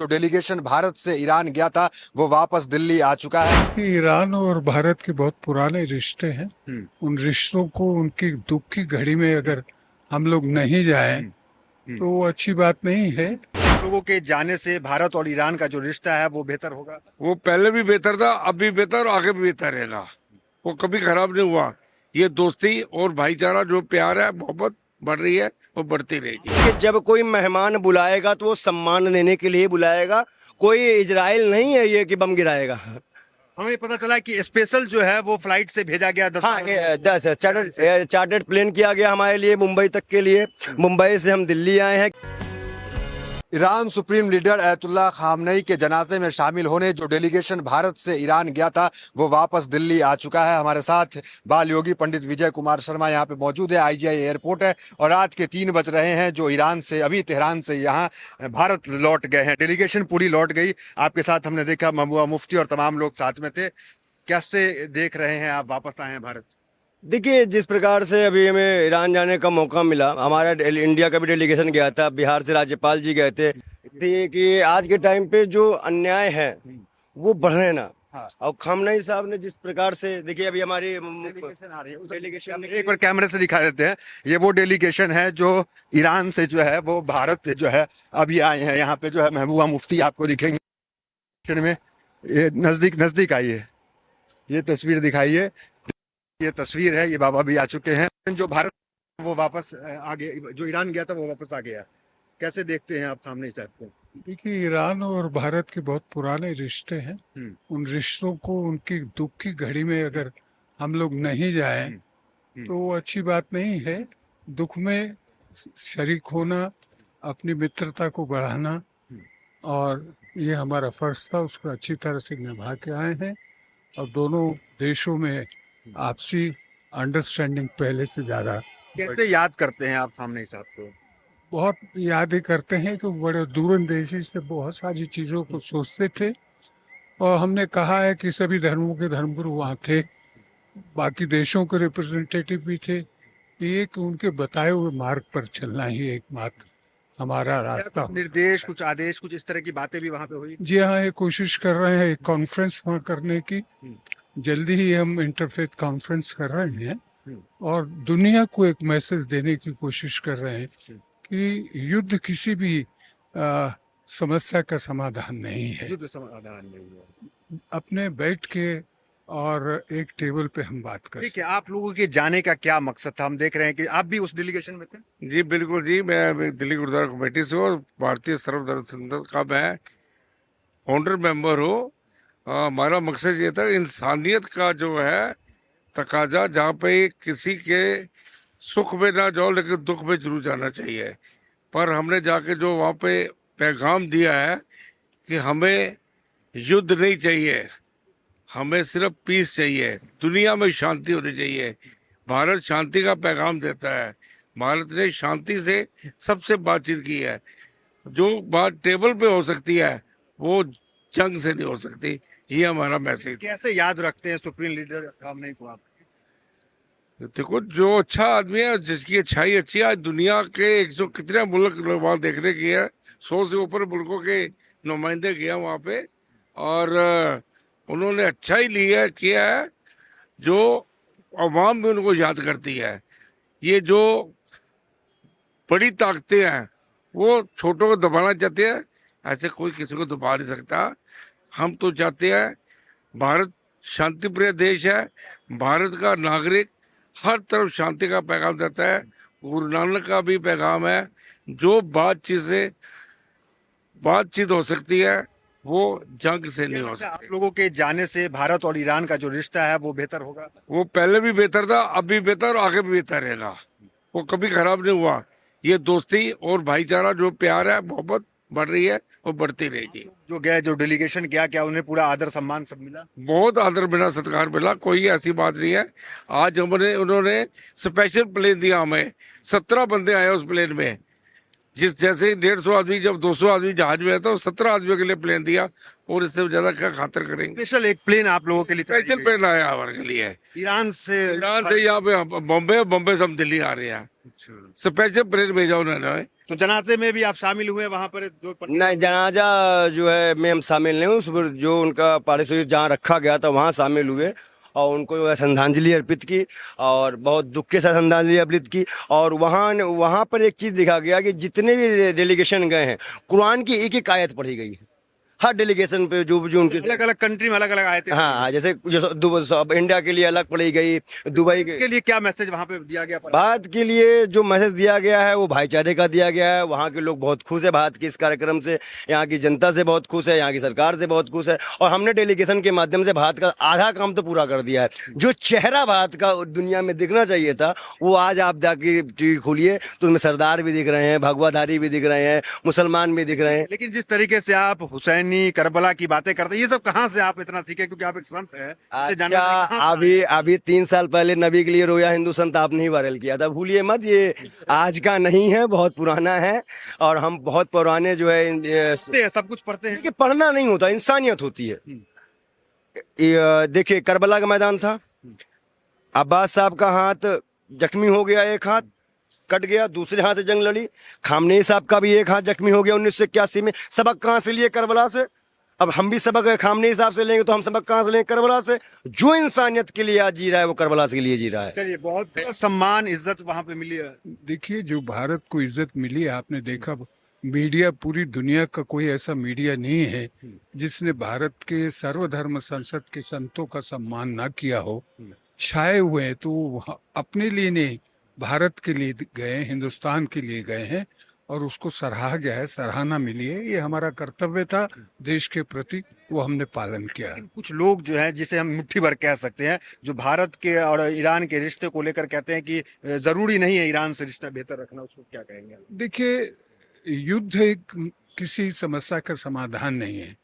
जो डेलीगेशन भारत से ईरान गया था वो वापस दिल्ली आ चुका है। कि ईरान और भारत के बहुत पुराने रिश्ते हैं। उन रिश्तों को उनकी दुख की घड़ी में अगर हम लोग नहीं जाएं तो वो अच्छी बात नहीं है। लोगों के जाने से भारत और ईरान का जो रिश्ता है वो बेहतर होगा। वो पहले भी बेहतर था, अब भी बेहतर और आगे भी बेहतर रहेगा। वो कभी खराब नहीं हुआ। ये दोस्ती और भाईचारा जो प्यार है मोहब्बत बढ़ रही है वो बढ़ती रहेगी। कि जब कोई मेहमान बुलाएगा तो वो सम्मान देने के लिए बुलाएगा। कोई इजराइल नहीं है ये कि बम गिराएगा। हमें पता चला कि स्पेशल जो है वो फ्लाइट से भेजा गया 10 हाँ, 10 चार्टर्ड प्लेन किया गया हमारे लिए मुंबई तक के लिए। मुंबई से हम दिल्ली आए हैं। ईरान सुप्रीम लीडर अयतुल्ला खामनेई के जनाजे में शामिल होने जो डेलीगेशन भारत से ईरान गया था वो वापस दिल्ली आ चुका है। हमारे साथ बाल योगी पंडित विजय कुमार शर्मा यहाँ पे मौजूद है। आईजीआई एयरपोर्ट है और रात के 3 बज रहे हैं। जो ईरान से अभी तेहरान से यहाँ भारत लौट गए हैं, डेलीगेशन पूरी लौट गई। आपके साथ हमने देखा महबूबा मुफ्ती और तमाम लोग साथ में थे। कैसे देख रहे हैं आप वापस आए हैं भारत? देखिए, जिस प्रकार से अभी हमें ईरान जाने का मौका मिला, हमारा इंडिया का भी डेलीगेशन गया था, बिहार से राज्यपाल जी गए थे कि आज के टाइम पे जो अन्याय है वो बढ़े ना। और खामनेई साहब ने जिस प्रकार से, देखिए अभी हमारी डेलीगेशन एक बार कैमरे से दिखा देते हैं। ये वो डेलीगेशन है जो ईरान से जो है वो भारत जो है अभी आए हैं। यहाँ पे जो है महबूबा मुफ्ती आपको दिखेंगे में। ये नजदीक नजदीक आइए, ये तस्वीर दिखाइए। ये तस्वीर है, ये बाबा भी आ चुके हैं। जो भारत वो वापस आ गए, जो ईरान गया था वो वापस आ गया। कैसे देखते हैं आप खामनेई साहब को? देखिए, ईरान और भारत के बहुत पुराने रिश्ते हैं। उन रिश्तों को उनकी दुख की घड़ी में अगर हम लोग नहीं जाएं तो वो अच्छी बात नहीं है। दुख में शरीक होना, अपनी मित्रता को बढ़ाना, और ये हमारा फर्ज था, उसको अच्छी तरह से निभा के आए हैं। और दोनों देशों में आपसी अंडरस्टैंडिंग पहले से ज्यादा। कैसे याद करते हैं आप खामनेई साहब को? बहुत याद ही करते हैं कि बड़े दूरंदेशी से बहुत सारी चीज़ों को सोचते थे। और हमने कहा है कि सभी धर्मों के धर्मगुरु वहाँ थे, बाकी देशों के रिप्रेजेंटेटिव भी थे। एक उनके बताए हुए मार्ग पर चलना ही एकमात्र हमारा रास्ता। कुछ निर्देश, कुछ आदेश, कुछ इस तरह की बातें भी वहाँ पे हुई? जी हाँ, ये कोशिश कर रहे हैं एक कॉन्फ्रेंस वहाँ करने की। जल्दी ही हम इंटरफेथ कॉन्फ्रेंस कर रहे हैं और दुनिया को एक मैसेज देने की कोशिश कर रहे हैं कि युद्ध किसी भी समस्या का समाधान नहीं है। युद्ध समाधान नहीं है। अपने बैठ के और एक टेबल पे हम बात कर ठीक है, आप लोगों के जाने का क्या मकसद था? हम देख रहे हैं कि आप भी उस डेलीगेशन में थे। जी बिल्कुल जी, मैं दिल्ली गुरुद्वारा कमेटी से और भारतीय सर्वधर्म संघ का मैं फाउंडर मेंबर हूँ। हमारा मकसद ये था, इंसानियत का जो है तकाजा, जहाँ पे किसी के सुख में ना जाओ लेकिन दुख में जरूर जाना चाहिए। पर हमने जाके जो वहाँ पे पैगाम दिया है कि हमें युद्ध नहीं चाहिए, हमें सिर्फ पीस चाहिए, दुनिया में शांति होनी चाहिए। भारत शांति का पैगाम देता है। भारत ने शांति से सबसे बातचीत की है। जो बात टेबल पे हो सकती है वो जंग से नहीं हो सकती। ये हमारा मैसेज। कैसे याद रखते हैं सुप्रीम लीडर खामनेई को आप? देखो, जो अच्छा आदमी है, जिसकी अच्छाई अच्छी है, आज दुनिया के 100 कितने मुल्क वहाँ देखने की है, 100 से ऊपर मुल्कों के नुमाइंदे गए वहाँ पे। और उन्होंने अच्छा ही लिया किया है, जो अवाम भी उनको याद करती है। ये जो बड़ी ताकतें हैं वो छोटों को दबाना चाहते हैं, ऐसे कोई किसी को दबा नहीं सकता। हम तो चाहते हैं, भारत शांति प्रिय देश है। भारत का नागरिक हर तरफ शांति का पैगाम देता है। गुरु नानक का भी पैगाम है, जो बातचीत हो सकती है वो जंग से नहीं हो सकती। आप लोगों के जाने से भारत और ईरान का जो रिश्ता है वो बेहतर होगा। वो पहले भी बेहतर था, अब भी बेहतर और आगे भी बेहतर रहेगा। वो कभी खराब नहीं हुआ। ये दोस्ती और भाईचारा जो प्यार है मोहब्बत बढ़ रही है और बढ़ती रहेगी। जो गए, जो डेलीगेशन गया, क्या उन्हें पूरा आदर सम्मान सब मिला? बहुत आदर मिला, सत्कार मिला, कोई ऐसी बात नहीं है। आज उन्होंने स्पेशल प्लेन दिया हमें। 17 बंदे आए उस प्लेन में। जैसे 150 आदमी, जब 200 आदमी जहाज में है तो 17 आदमियों के लिए प्लेन दिया। और इससे ज्यादा क्या खातर करेंगे। स्पेशल एक प्लेन आप लोगों के लिए स्पेशल प्लेन आया हमारे के लिए ईरान से यहाँ पे बॉम्बे से हम दिल्ली आ रहे हैं। स्पेशल प्लेन भेजा उन्होंने तो जनाजे में भी आप शामिल हुए वहां पर जो नहीं, जनाजा जो है में हम शामिल नहीं हुए, उस पर जो उनका पारिश्रमिक जहाँ रखा गया था वहाँ शामिल हुए और उनको जो है श्रद्धांजलि अर्पित की और बहुत दुख के साथ श्रद्धांजलि अर्पित की। और वहाँ पर एक चीज़ दिखा गया कि जितने भी डेलीगेशन गए हैं कुरान की एक एक आयत पढ़ी गई है हर डेलीगेशन पे, जो उनके अलग अलग कंट्री में अलग अलग आए थे। हाँ, जैसे अब इंडिया के लिए अलग पढ़ी गई, दुबई के लिए क्या मैसेज वहां पे दिया गया? भारत के लिए जो मैसेज दिया गया है वो भाईचारे का दिया गया है। वहाँ के लोग बहुत खुश है भारत के इस कार्यक्रम से, यहाँ की जनता से बहुत खुश है, यहाँ की सरकार से बहुत खुश है। और हमने डेलीगेशन के माध्यम से भारत का आधा काम तो पूरा कर दिया है। जो चेहरा भारत का दुनिया में दिखना चाहिए था वो आज आप जाके टीवी खोलिए तो उसमें सरदार भी दिख रहे हैं, भगवाधारी भी दिख रहे हैं, मुसलमान भी दिख रहे हैं। लेकिन जिस तरीके से आप हुसैनी करबला की बातें करते हैं, ये सब कहाँ से आप इतना सीखे? क्योंकि आप एक संत हैं। अच्छा, अभी 3 साल पहले नबी के लिए रोया हिंदू संत आपने ही वायरल किया था, भूलिए मत, ये आज का नहीं है, बहुत पुराना है। और हम बहुत पुराने जो है सब कुछ पढ़ते हैं। देखिए, पढ़ना नहीं होता, इंसानियत होती है। देखिए, करबला का मैदान था, अब्बास साहब का हाथ जख्मी हो गया, एक हाथ कट गया, दूसरे हाथ से जंग लड़ी। खामनेई साहब का भी एक हाथ जख्मी हो गया 1981 में। सबक कहाँ से लिए? करबला से। अब हम भी सबक खामनेई साहब से लेंगे तो हम सबक कहाँ से लेंगे? करबला से। जो इंसानियत के लिए आज जी रहा है वो करबला के लिए जी रहा है। चलिए, बहुत सम्मान इज्जत वहां पे मिली है। देखिए, जो भारत को इज्जत मिली है, आपने देखा मीडिया, पूरी दुनिया का कोई ऐसा मीडिया नहीं है जिसने भारत के सर्वधर्म संसद के संतों का सम्मान ना किया हो। छाए हुए हैं तो अपने लिए नहीं, भारत के लिए गए, हिंदुस्तान के लिए गए हैं और उसको सराहा गया है, सराहना मिली है। ये हमारा कर्तव्य था देश के प्रति, वो हमने पालन किया है। कुछ लोग जो है, जिसे हम मुट्ठी भर कह सकते हैं, जो भारत के और ईरान के रिश्ते को लेकर कहते हैं कि जरूरी नहीं है ईरान से रिश्ता बेहतर रखना, उसको क्या कहेंगे? देखिए, युद्ध एक किसी समस्या का समाधान नहीं है।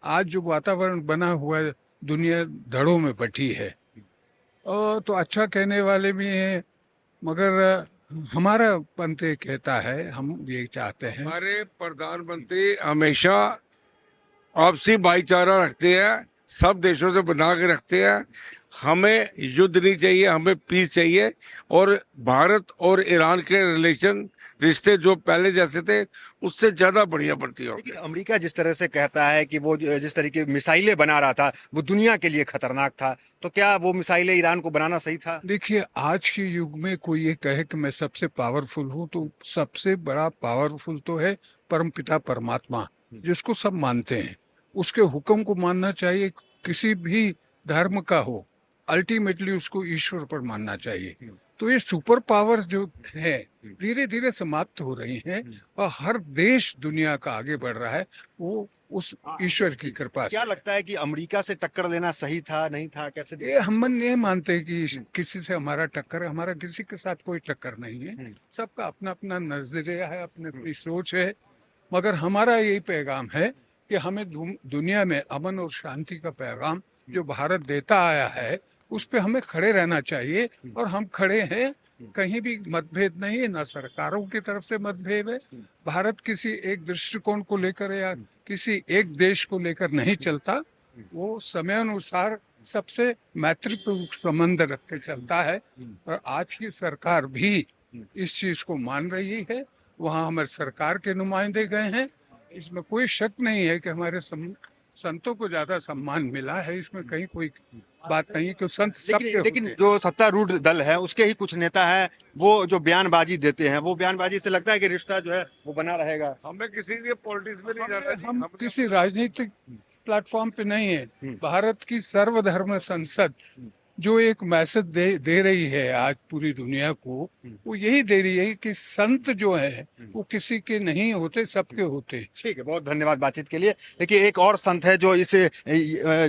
आज जो वातावरण बना हुआ है, दुनिया धड़ों में बटी है, और तो अच्छा कहने वाले भी हैं, मगर हमारा पंथ ये कहता है, हम ये चाहते हैं। हमारे प्रधानमंत्री हमेशा आपसी भाईचारा रखते हैं, सब देशों से बना के रखते हैं। हमें युद्ध नहीं चाहिए, हमें पीस चाहिए। और भारत और ईरान के रिश्ते जो पहले जैसे थे उससे ज्यादा बढ़िया बढ़ती हो। लेकिन अमेरिका जिस तरह से कहता है कि वो जिस तरीके मिसाइलें बना रहा था वो दुनिया के लिए खतरनाक था, तो क्या वो मिसाइलें ईरान को बनाना सही था? देखिए, आज के युग में कोई ये कहे कि मैं सबसे पावरफुल हूँ, तो सबसे बड़ा पावरफुल तो है परमपिता परमात्मा, जिसको सब मानते हैं। उसके हुक्म को मानना चाहिए, किसी भी धर्म का हो, अल्टीमेटली उसको ईश्वर पर मानना चाहिए। तो ये सुपर पावर जो है धीरे धीरे समाप्त हो रही हैं और हर देश दुनिया का आगे बढ़ रहा है, वो उस ईश्वर की कृपा से। क्या लगता है कि अमेरिका से टक्कर लेना सही था, नहीं था, कैसे? ये हम नहीं मानते कि किसी से हमारा टक्कर, हमारा किसी के साथ कोई टक्कर नहीं है। सबका अपना अपना नजरिया है, अपनी सोच है, मगर हमारा यही पैगाम है कि हमें दुनिया में अमन और शांति का पैगाम जो भारत देता आया है उस पे हमें खड़े रहना चाहिए, और हम खड़े हैं। कहीं भी मतभेद नहीं है, ना सरकारों की तरफ से मतभेद है। भारत किसी एक दृष्टिकोण को लेकर या किसी एक देश को लेकर नहीं चलता, वो समय अनुसार सबसे मैत्रीपूर्ण संबंध रख के चलता है। और आज की सरकार भी इस चीज को मान रही है। वहाँ हमारे सरकार के नुमाइंदे गए हैं, इसमें कोई शक नहीं है कि हमारे संतों को ज्यादा सम्मान मिला है। इसमें कहीं कोई बात नहीं है कि संत सबके लेकिन होते हैं। जो सत्तारूढ़ दल है उसके ही कुछ नेता हैं, वो जो बयानबाजी देते हैं, वो बयानबाजी से लगता है कि रिश्ता जो है वो बना रहेगा। हमें किसी के पॉलिटिक्स में नहीं जाना जी। हम किसी राजनीतिक प्लेटफॉर्म पे नहीं है। भारत की सर्वधर्म संसद जो एक मैसेज दे रही है आज पूरी दुनिया को, वो यही दे रही है कि संत जो है वो किसी के नहीं होते, सबके होते। ठीक है, बहुत धन्यवाद बातचीत के लिए। देखिए, एक और संत है जो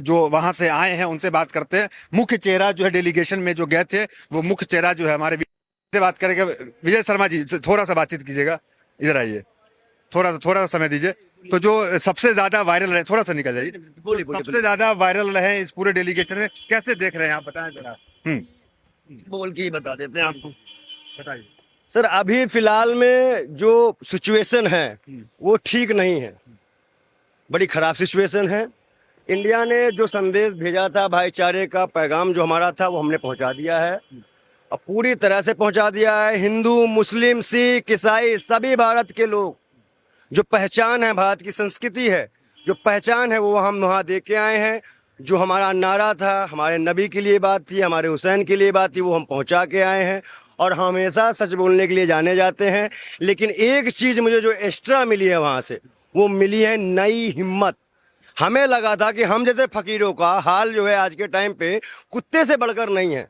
जो वहां से आए हैं, उनसे बात करते हैं। मुख्य चेहरा जो है डेलीगेशन में जो गए थे, वो मुख्य चेहरा जो है हमारे से बात करेंगे। विजय शर्मा जी, थोड़ा सा बातचीत कीजिएगा, इधर आइए, थोड़ा सा समय दीजिए। तो जो सबसे ज्यादा वायरल है, थोड़ा सा निकल जाइए, सबसे ज्यादा वायरल है इस पूरे डेलीगेशन में, कैसे देख रहे हैं आप, बताएं जरा। बोल के ही बता देते हैं आपको। बताइए सर, अभी फिलहाल में जो सिचुएशन है वो ठीक नहीं है, बड़ी खराब सिचुएशन है। इंडिया ने जो संदेश भेजा था भाईचारे का पैगाम जो हमारा था वो हमने पहुंचा दिया है। और पूरी तरह से पहुंचा दिया है। हिंदू, मुस्लिम, सिख, ईसाई सभी भारत के लोग, जो पहचान है, भारत की संस्कृति है, जो पहचान है, वो हम वहाँ दे के आए हैं। जो हमारा नारा था, हमारे नबी के लिए बात थी, हमारे हुसैन के लिए बात थी, वो हम पहुंचा के आए हैं और हमेशा सच बोलने के लिए जाने जाते हैं। लेकिन एक चीज़ मुझे जो एक्स्ट्रा मिली है वहाँ से, वो मिली है नई हिम्मत। हमें लगा था कि हम जैसे फकीरों का हाल जो है आज के टाइम पे कुत्ते से बढ़कर नहीं है,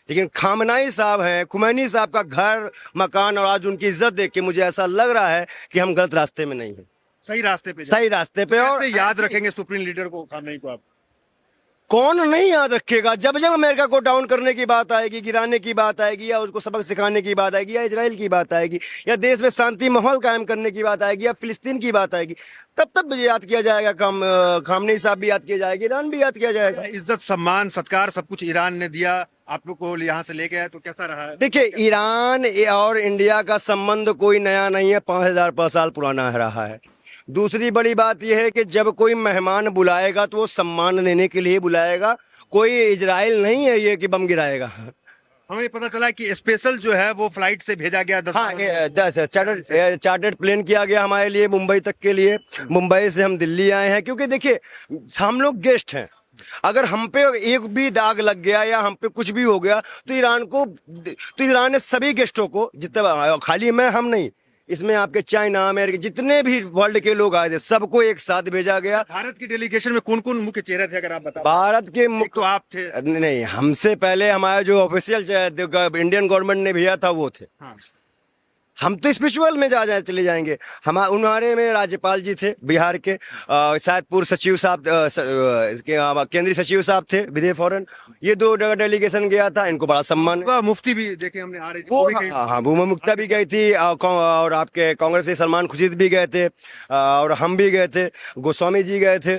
लेकिन खामनाई साहब हैं, खुमैनी साहब का घर मकान और आज उनकी इज्जत देख के मुझे ऐसा लग रहा है कि हम गलत रास्ते में नहीं हैं, सही रास्ते पे सही रास्ते पे। और कैसे याद रखेंगे सुप्रीम लीडर को, खामनेई को आप? कौन नहीं याद रखेगा? जब जब अमेरिका को डाउन करने की बात आएगी, गिराने की बात आएगी, या उसको सबक सिखाने की बात आएगी, या इजराइल की बात आएगी, या देश में शांति माहौल कायम करने की बात आएगी, या फिलिस्तीन की बात आएगी, तब तब याद किया जाएगा। खामनेई साहब भी याद किया जाएगा, ईरान भी याद किया जाएगा। इज्जत, सम्मान, सत्कार सब कुछ ईरान ने दिया, आप लोग को यहाँ से लेके आए, तो कैसा रहा है? देखिए, ईरान और इंडिया का संबंध कोई नया नहीं है, 5000 साल पुराना रहा है। दूसरी बड़ी बात यह है कि जब कोई मेहमान बुलाएगा तो वो सम्मान देने के लिए बुलाएगा, कोई इजराइल नहीं है ये कि बम गिराएगा। हमें पता चला कि स्पेशल जो है वो फ्लाइट से भेजा गया 10। हाँ, 10 चार्टर्ड प्लेन किया गया हमारे लिए, मुंबई तक के लिए। मुंबई से हम दिल्ली आए हैं, क्योंकि देखिए हम लोग गेस्ट हैं। अगर हम पे एक भी दाग लग गया या हम पे कुछ भी हो गया तो ईरान ने सभी गेस्टों को, जितने, खाली मैं हम नहीं, इसमें आपके चाइना, अमेरिका, जितने भी वर्ल्ड के लोग आए थे सबको एक साथ भेजा गया। भारत की डेलीगेशन में कौन कौन मुख्य चेहरे थे, अगर आप बता? भारत के एक तो आप थे। नहीं, हमसे पहले हमारा जो ऑफिशियल इंडियन गवर्नमेंट ने भेजा था वो थे। हाँ। हम तो स्पिरिचुअल में चले जाएंगे। उन्हारे में राज्यपाल जी थे बिहार के, शायद पूर्व सचिव साहब, केंद्रीय सचिव साहब थे विदेश फॉरेन। ये 2 डेलीगेशन गया था, इनको बड़ा सम्मान। मुफ्ती भी देखे हमने आ रही थी, वो भी गई। हाँ, भूमा मुक्ता भी गई थी, और आपके कांग्रेस से सलमान खुर्शीद भी गए थे, और हम भी गए थे, गोस्वामी जी गए थे,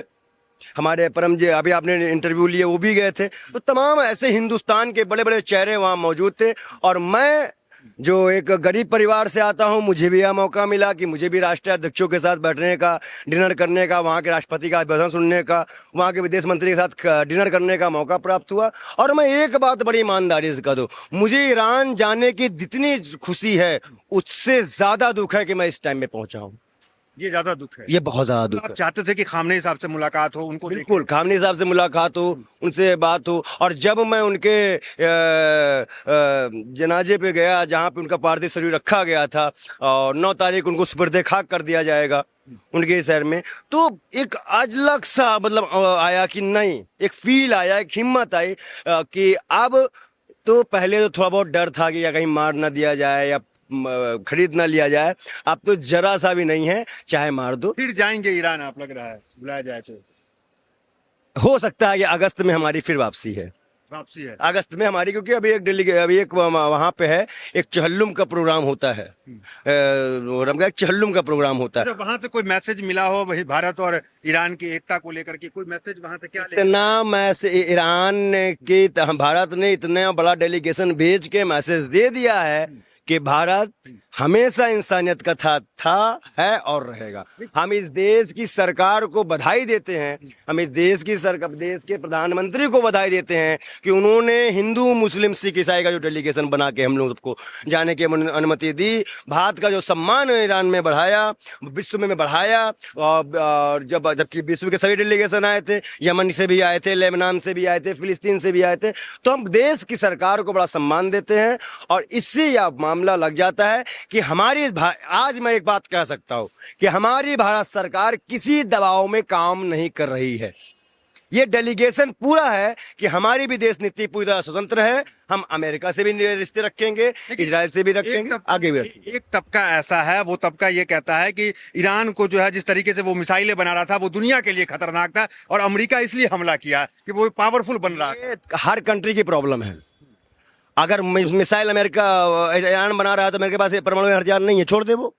हमारे परम जी अभी आपने इंटरव्यू लिए वो भी गए थे। तो तमाम ऐसे हिंदुस्तान के बड़े बड़े चेहरे वहाँ मौजूद थे। और मैं जो एक गरीब परिवार से आता हूँ, मुझे भी यह मौका मिला कि मुझे भी राष्ट्रीय अध्यक्षों के साथ बैठने का, डिनर करने का, वहाँ के राष्ट्रपति का भाषण सुनने का, वहाँ के विदेश मंत्री के साथ डिनर करने का मौका प्राप्त हुआ। और मैं एक बात बड़ी ईमानदारी से कह दूँ, मुझे ईरान जाने की जितनी खुशी है उससे ज्यादा दुख है कि मैं इस टाइम में पहुंचा हूँ। ये ज्यादा दुख है। ये बहुत ज्यादा दुख आप है। चाहते थे कि खामनेई साहब से मुलाकात हो, उनको बिल्कुल, खामनेई साहब से मुलाकात हो, उनसे बात हो। और जब मैं उनके जनाजे पे गया, जहाँ पे उनका पार्थिव शरीर रखा गया था, और 9 तारीख उनको सुपुर्दे खाक कर दिया जाएगा उनके शहर में, तो एक अजलग सा मतलब आया कि नहीं, एक फील आया, एक हिम्मत आई कि अब तो, पहले तो थोड़ा बहुत डर था कि या कहीं मार ना दिया जाए या खरीद ना लिया जाए, अब तो जरा सा भी नहीं है, चाहे मार दो। फिर जाएंगे ईरान, आप लग रहा है, बुलाया जाए तो? हो सकता है कि अगस्त में हमारी फिर वापसी है। वापसी है अगस्त में हमारी, क्योंकि अभी एक वहाँ पे है, एक चहल्लुम का प्रोग्राम होता है, एक चहल्लुम का प्रोग्राम होता है। वहां से कोई मैसेज मिला हो वही भारत और ईरान की एकता को लेकर के? कोई मैसेज वहां से क्या इतना मैसेज ईरान की, भारत ने इतना बड़ा डेलीगेशन भेज के मैसेज दे दिया है कि भारत हमेशा इंसानियत का था है और रहेगा। हम इस देश की सरकार को बधाई देते हैं, हम इस देश की सरकार, देश के प्रधानमंत्री को बधाई देते हैं कि उन्होंने हिंदू, मुस्लिम, सिख, ईसाई का जो डेलीगेशन बना के हम लोग सबको जाने की अनुमति दी। भारत का जो सम्मान ईरान में बढ़ाया, विश्व में बढ़ाया। और जबकि विश्व के सभी डेलीगेशन आए थे, यमन से भी आए थे, लेबनान से भी आए थे, फिलिस्तीन से भी आए थे, तो हम देश की सरकार को बड़ा सम्मान देते हैं। और इससे यह मामला लग जाता है कि हमारी आज मैं एक बात कह सकता हूं कि हमारी भारत सरकार किसी दबाव में काम नहीं कर रही है। ये डेलीगेशन पूरा है कि हमारी भी देश नीति पूरी तरह स्वतंत्र है। हम अमेरिका से भी रिश्ते रखेंगे, इजराइल से भी रखेंगे, आगे भी रखेंगे। एक तबका ऐसा है, वो तबका ये कहता है कि ईरान को जो है, जिस तरीके से वो मिसाइलें बना रहा था, वो दुनिया के लिए खतरनाक था और अमेरिका इसलिए हमला किया कि वो पावरफुल बन रहा है। हर कंट्री की प्रॉब्लम है। अगर मिसाइल अमेरिका ईरान बना रहा है तो अमेरिका के पास परमाणु हथियार नहीं है, छोड़ दे, वो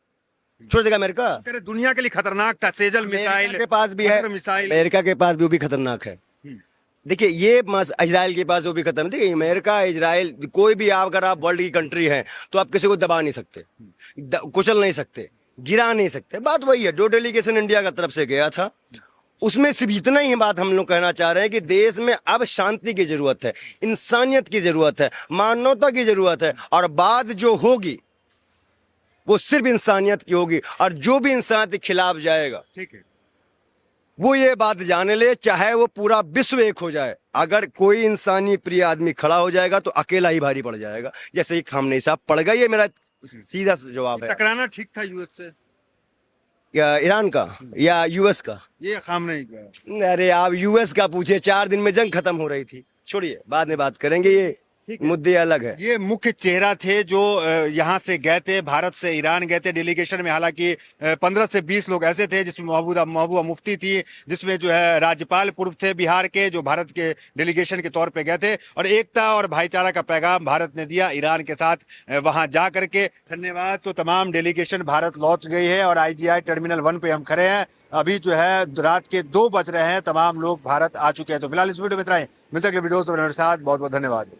छोड़ देगा अमेरिका। दुनिया के लिए खतरनाक था। सेजल मिसाइल के पास भी है, मिसाइल अमेरिका के पास भी वो भी खतरनाक है। देखिए, ये इजराइल के पास वो भी खतरनाक। देखिए, अमेरिका, इजराइल, कोई भी अगर आप वर्ल्ड की कंट्री है तो आप किसी को दबा नहीं सकते, कुचल नहीं सकते, गिरा नहीं सकते। बात वही है, जो डेलीगेशन इंडिया की तरफ से गया था उसमें सिर्फ इतना ही बात हम लोग कहना चाह रहे हैं कि देश में अब शांति की जरूरत है, इंसानियत की जरूरत है, मानवता की जरूरत है, और बात जो होगी वो सिर्फ इंसानियत की होगी। और जो भी इंसानियत के खिलाफ जाएगा, ठीक है, वो ये बात जान ले, चाहे वो पूरा विश्व एक हो जाए, अगर कोई इंसानी प्रिय आदमी खड़ा हो जाएगा तो अकेला ही भारी पड़ जाएगा, जैसे ही खामनेई साहब पड़ गए। ये मेरा सीधा जवाब है। टकराना ठीक था यूएस से, या ईरान का या यूएस का? ये खामनेई का। अरे आप यूएस का पूछे, 4 दिन में जंग खत्म हो रही थी। छोड़िए, बाद में बात करेंगे, ये मुद्दे अलग है। ये मुख्य चेहरा थे जो यहाँ से गए थे, भारत से ईरान गए थे डेलीगेशन में। हालांकि 15 से 20 लोग ऐसे थे जिसमें महबूबा मुफ्ती थी, जिसमें जो है राज्यपाल पूर्व थे बिहार के, जो भारत के डेलीगेशन के तौर पे गए थे, और एकता और भाईचारा का पैगाम भारत ने दिया ईरान के साथ वहां जा करके। धन्यवाद। तो तमाम डेलीगेशन भारत लौट गई है और IGI टर्मिनल 1 पे हम खड़े हैं। अभी जो है रात के 2 बज रहे हैं, तमाम लोग भारत आ चुके हैं। तो फिलहाल इस वीडियो में इतना ही, मिलते हैं अगले वीडियोस में मेरे साथ। बहुत बहुत धन्यवाद।